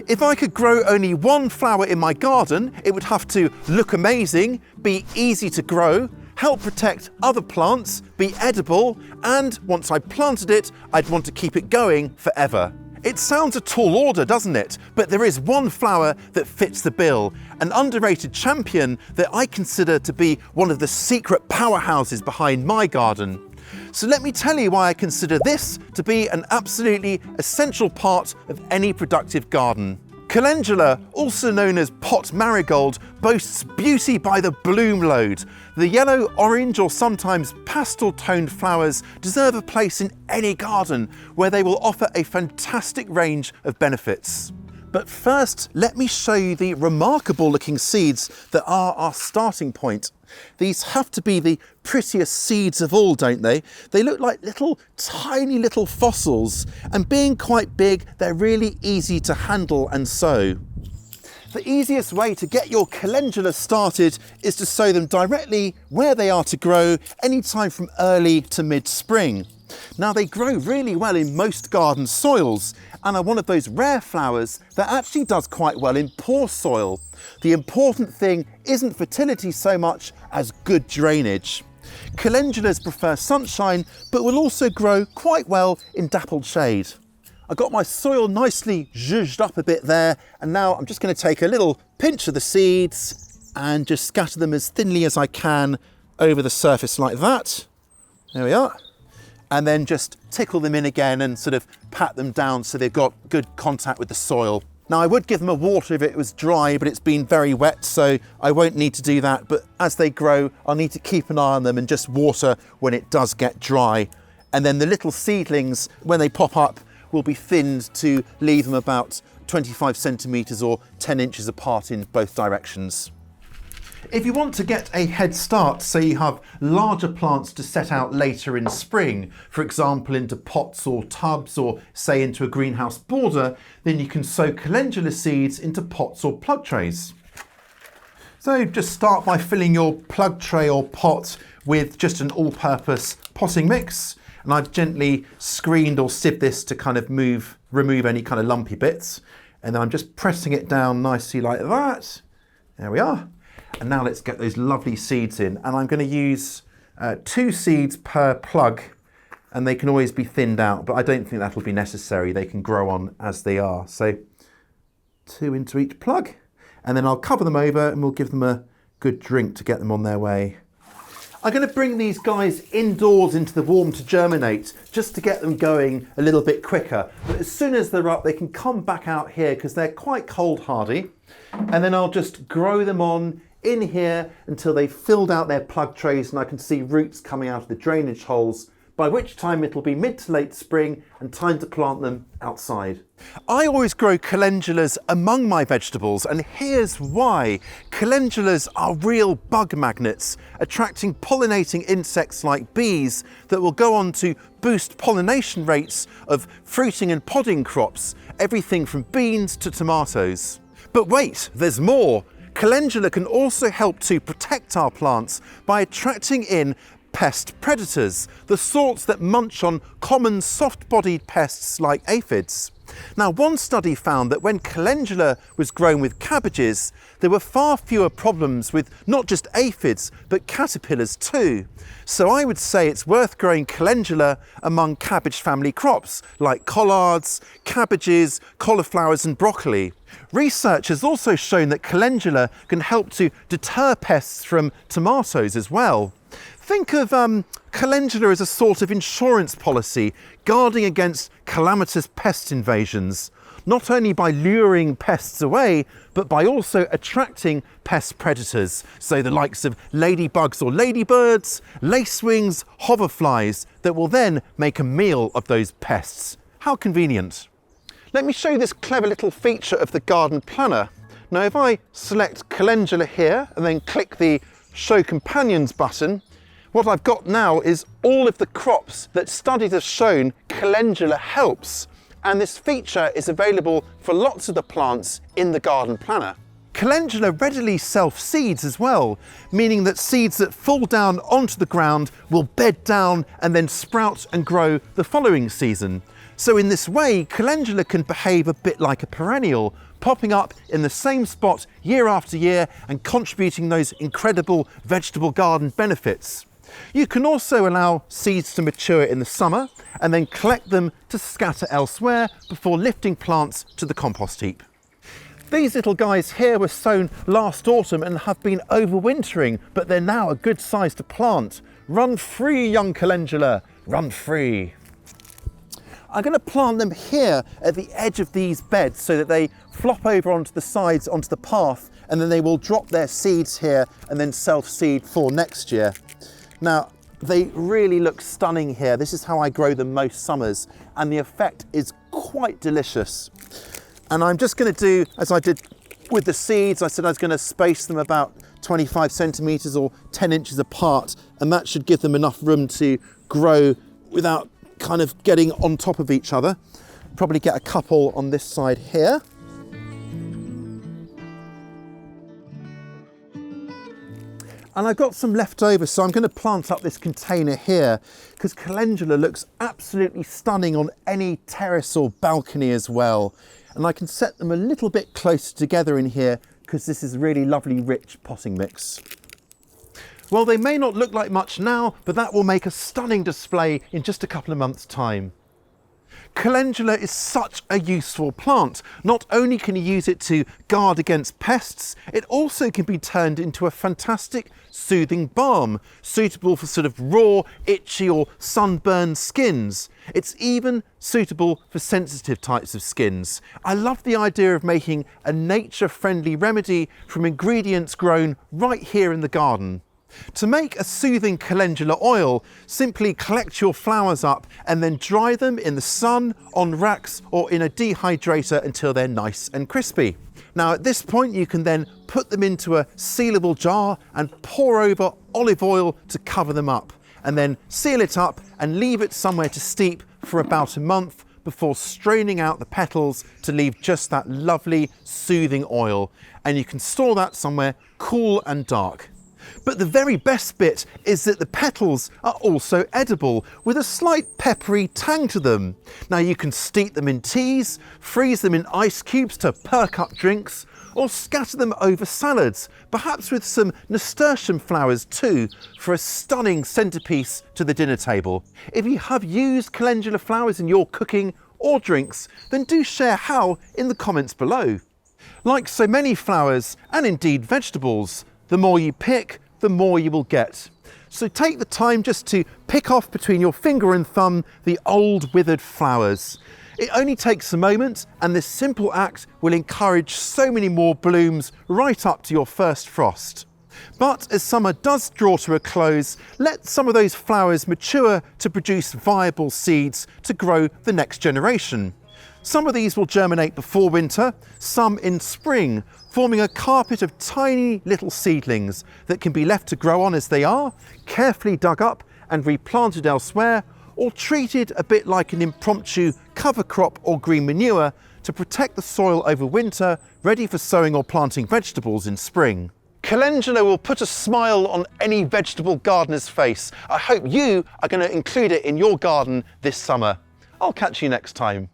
If I could grow only one flower in my garden, it would have to look amazing, be easy to grow, help protect other plants, be edible, and once I planted it, I'd want to keep it going forever. It sounds a tall order, doesn't it? But there is one flower that fits the bill, an underrated champion that I consider to be one of the secret powerhouses behind my garden. So let me tell you why I consider this to be an absolutely essential part of any productive garden. Calendula, also known as pot marigold, boasts beauty by the bloom load. The yellow, orange or sometimes pastel-toned flowers deserve a place in any garden where they will offer a fantastic range of benefits. But first, let me show you the remarkable looking seeds that are our starting point. These have to be the prettiest seeds of all, don't they? They look like tiny little fossils, and being quite big, they're really easy to handle and sow. The easiest way to get your calendula started is to sow them directly where they are to grow, anytime from early to mid-spring. Now, they grow really well in most garden soils and are one of those rare flowers that actually does quite well in poor soil. The important thing isn't fertility so much as good drainage. Calendulas prefer sunshine, but will also grow quite well in dappled shade. I got my soil nicely zhuzhed up a bit there, and now I'm just going to take a little pinch of the seeds and just scatter them as thinly as I can over the surface like that. There we are. And then just tickle them in again and sort of pat them down so they've got good contact with the soil. Now, I would give them a water if it was dry, but it's been very wet, so I won't need to do that. But as they grow, I'll need to keep an eye on them and just water when it does get dry. And then the little seedlings, when they pop up, will be thinned to leave them about 25 centimetres or 10 inches apart in both directions. If you want to get a head start, say you have larger plants to set out later in spring, for example into pots or tubs or say into a greenhouse border, then you can sow calendula seeds into pots or plug trays. So just start by filling your plug tray or pot with just an all-purpose potting mix, and I've gently screened or sieved this to kind of remove any kind of lumpy bits, and then I'm just pressing it down nicely like that. There we are. And now let's get those lovely seeds in. And I'm going to use 2 seeds per plug, and they can always be thinned out, but I don't think that'll be necessary. They can grow on as they are. So 2 into each plug, and then I'll cover them over and we'll give them a good drink to get them on their way. I'm going to bring these guys indoors into the warm to germinate, just to get them going a little bit quicker. But as soon as they're up, they can come back out here because they're quite cold hardy. And then I'll just grow them on in here until they've filled out their plug trays and I can see roots coming out of the drainage holes, by which time it'll be mid to late spring and time to plant them outside. I always grow calendulas among my vegetables, and here's why. Calendulas are real bug magnets, attracting pollinating insects like bees that will go on to boost pollination rates of fruiting and podding crops, everything from beans to tomatoes. But wait, there's more. Calendula can also help to protect our plants by attracting in pest predators, the sorts that munch on common soft-bodied pests like aphids. Now, one study found that when calendula was grown with cabbages, there were far fewer problems with not just aphids, but caterpillars too. So I would say it's worth growing calendula among cabbage family crops like collards, cabbages, cauliflowers and broccoli. Research has also shown that calendula can help to deter pests from tomatoes as well. Think of calendula as a sort of insurance policy, guarding against calamitous pest invasions, not only by luring pests away, but by also attracting pest predators, so the likes of ladybugs or ladybirds, lacewings, hoverflies, that will then make a meal of those pests. How convenient. Let me show you this clever little feature of the garden planner. Now, if I select calendula here and then click the Show Companions button, what I've got now is all of the crops that studies have shown calendula helps. And this feature is available for lots of the plants in the garden planner. Calendula readily self-seeds as well, meaning that seeds that fall down onto the ground will bed down and then sprout and grow the following season. So in this way, calendula can behave a bit like a perennial, popping up in the same spot year after year and contributing those incredible vegetable garden benefits. You can also allow seeds to mature in the summer and then collect them to scatter elsewhere before lifting plants to the compost heap. These little guys here were sown last autumn and have been overwintering, but they're now a good size to plant. Run free, young calendula, run free. I'm going to plant them here at the edge of these beds so that they flop over onto the sides, onto the path, and then they will drop their seeds here and then self-seed for next year. Now, they really look stunning here. This is how I grow them most summers, and the effect is quite delicious. And I'm just going to do, as I did with the seeds, I said I was going to space them about 25 centimetres or 10 inches apart, and that should give them enough room to grow without kind of getting on top of each other. Probably get a couple on this side here. And I've got some left over, so I'm going to plant up this container here because calendula looks absolutely stunning on any terrace or balcony as well. And I can set them a little bit closer together in here because this is really lovely, rich potting mix. Well, they may not look like much now, but that will make a stunning display in just a couple of months' time. Calendula is such a useful plant. Not only can you use it to guard against pests, it also can be turned into a fantastic soothing balm, suitable for sort of raw, itchy or sunburned skins. It's even suitable for sensitive types of skins. I love the idea of making a nature-friendly remedy from ingredients grown right here in the garden. To make a soothing calendula oil, simply collect your flowers up and then dry them in the sun, on racks or in a dehydrator until they're nice and crispy. Now at this point you can then put them into a sealable jar and pour over olive oil to cover them up, and then seal it up and leave it somewhere to steep for about a month before straining out the petals to leave just that lovely soothing oil. And you can store that somewhere cool and dark. But the very best bit is that the petals are also edible with a slight peppery tang to them. Now you can steep them in teas, freeze them in ice cubes to perk up drinks, or scatter them over salads, perhaps with some nasturtium flowers too, for a stunning centerpiece to the dinner table. If you have used calendula flowers in your cooking or drinks, then do share how in the comments below. Like so many flowers, and indeed vegetables, the more you pick, the more you will get. So take the time just to pick off between your finger and thumb the old withered flowers. It only takes a moment, and this simple act will encourage so many more blooms right up to your first frost. But as summer does draw to a close, let some of those flowers mature to produce viable seeds to grow the next generation. Some of these will germinate before winter, some in spring, forming a carpet of tiny little seedlings that can be left to grow on as they are, carefully dug up and replanted elsewhere, or treated a bit like an impromptu cover crop or green manure to protect the soil over winter, ready for sowing or planting vegetables in spring. Calendula will put a smile on any vegetable gardener's face. I hope you are going to include it in your garden this summer. I'll catch you next time.